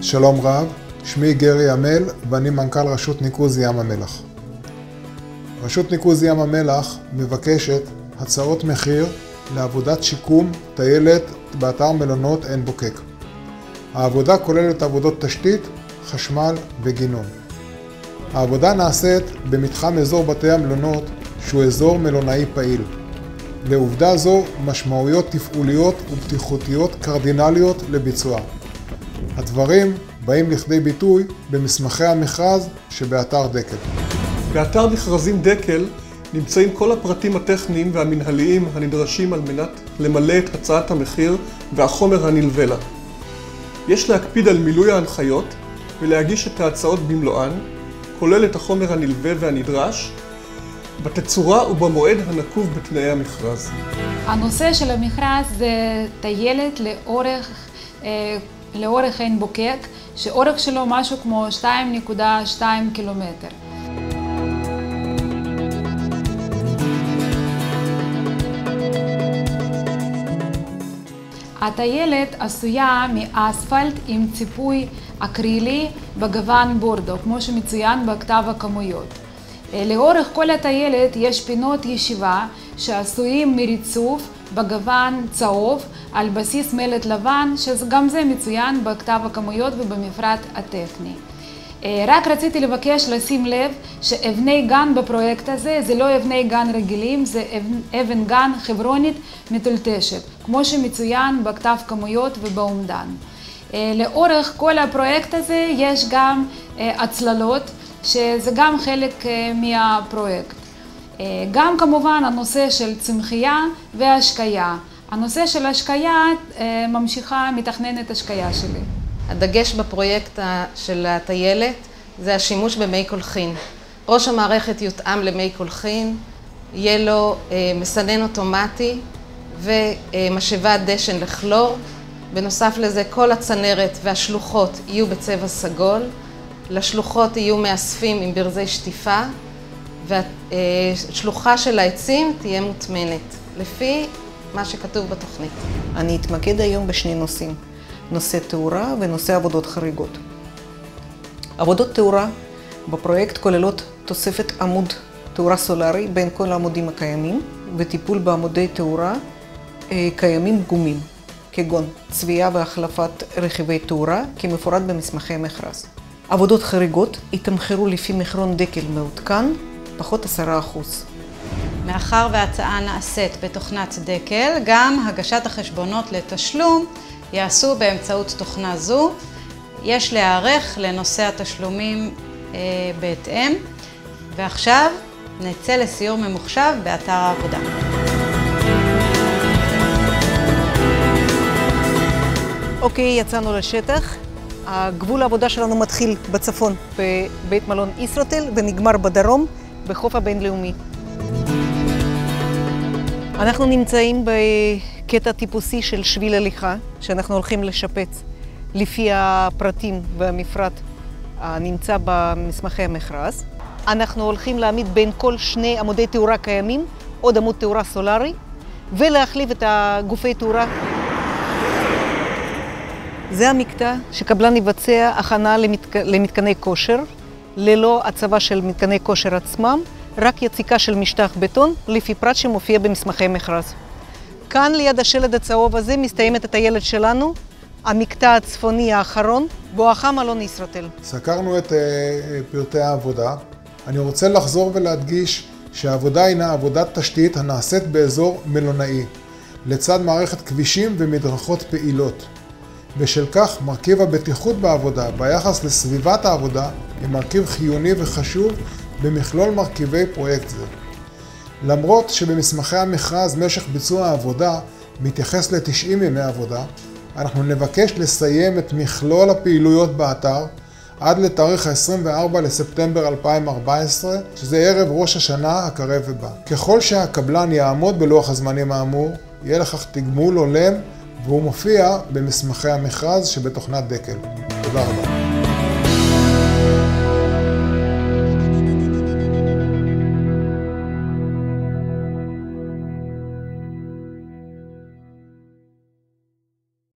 שלום רב, שמי גרי המל ואני מנכ"ל רשות ניקוז ים המלח. רשות ניקוז ים המלח מבקשת הצעות מחיר לעבודת שיקום טיילת באתר מלונות עין בוקק. העבודה כוללת עבודות תשתית, חשמל וגינון. העבודה נעשית במתחם אזור בתי המלונות שהוא אזור מלונאי פעיל. לעובדה זו משמעויות תפעוליות ובטיחותיות קרדינליות לביצוע. הדברים באים לכדי ביטוי במסמכי המכרז שבאתר דקל. באתר מכרזים דקל נמצאים כל הפרטים הטכניים והמנהליים הנדרשים על מנת למלא את הצעת המחיר והחומר הנלווה לה. יש להקפיד על מילוי ההנחיות ולהגיש את ההצעות במלואן, כולל את החומר הנלווה והנדרש, בתצורה ובמועד הנקוב בתנאי המכרז. הנושא של המכרז זה טיילת לאורך עין בוקק, שאורך שלו משהו כמו 2.2 קילומטר. הטיילת עשויה מאספלט עם ציפוי אקרילי בגוון בורדו, כמו שמצוין בכתב הכמויות. לאורך כל הטיילת יש פינות ישיבה שעשויים מריצוף בגוון צהוב על בסיס מלט לבן, שגם זה מצוין בכתב הכמויות ובמפרט הטכני. רק רציתי לבקש לשים לב שאבני גן בפרויקט הזה זה לא אבני גן רגילים, זה אבן גן חברונית מטולטשת, כמו שמצוין בכתב כמויות ובאומדן. לאורך כל הפרויקט הזה יש גם הצללות, שזה גם חלק מהפרויקט. גם כמובן הנושא של צמחייה והשקיה. הנושא של השקיה ממשיכה מתכננת השקיה שלי. הדגש בפרויקט של הטיילת זה השימוש במי קולחין. ראש המערכת יותאם למי קולחין, יהיה לו מסנן אוטומטי ומשאבת דשן לכלור. בנוסף לזה כל הצנרת והשלוחות יהיו בצבע סגול. לשלוחות יהיו מאספים עם ברזי שטיפה, והשלוחה של העצים תהיה מוטמנת, לפי מה שכתוב בתוכנית. אני אתמקד היום בשני נושאים, נושא תאורה ונושא עבודות חריגות. עבודות תאורה בפרויקט כוללות תוספת עמוד תאורה סולארי בין כל העמודים הקיימים, וטיפול בעמודי תאורה קיימים פגומים, כגון צביעה והחלפת רכיבי תאורה, כמפורט במסמכי המכרז. עבודות חריגות יתמחרו לפי מחירון דקל מעודכן, פחות 10%. מאחר וההצעה נעשית בתוכנת דקל, גם הגשת החשבונות לתשלום יעשו באמצעות תוכנה זו. יש להיערך לנושא התשלומים בהתאם. ועכשיו נצא לסיור ממוחשב באתר העבודה. אוקיי, יצאנו לשטח. הגבול העבודה שלנו מתחיל בצפון, בבית מלון ישרוטל, ונגמר בדרום, בחוף הבינלאומי. אנחנו נמצאים בקטע טיפוסי של שביל הליכה, שאנחנו הולכים לשפץ לפי הפרטים במפרט הנמצא במסמכי המכרז. אנחנו הולכים להעמיד בין כל שני עמודי תאורה קיימים, עוד עמוד תאורה סולארי, ולהחליף את גופי תאורה. זה המקטע שקבלן יבצע הכנה למתקני כושר, ללא הצבה של מתקני כושר עצמם, רק יציקה של משטח בטון, לפי פרט שמופיע במסמכי מכרז. כאן ליד השלד הצהוב הזה מסתיימת הטיילת שלנו, המקטע הצפוני האחרון, בואכה מלון ישרוטל. סקרנו את פרטי העבודה. אני רוצה לחזור ולהדגיש שהעבודה הינה עבודת תשתית הנעשית באזור מלונאי, לצד מערכת כבישים ומדרכות פעילות. בשל כך, מרכיב הבטיחות בעבודה ביחס לסביבת העבודה היא מרכיב חיוני וחשוב במכלול מרכיבי פרויקט זה. למרות שבמסמכי המכרז משך ביצוע העבודה מתייחס ל-90 ימי עבודה, אנחנו נבקש לסיים את מכלול הפעילויות באתר עד לתאריך ה-24 לספטמבר 2014, שזה ערב ראש השנה הקרב ובא. ככל שהקבלן יעמוד בלוח הזמנים האמור, יהיה לכך תגמול הולם, והוא מופיע במסמכי המכרז שבתוכנת דקל. תודה רבה.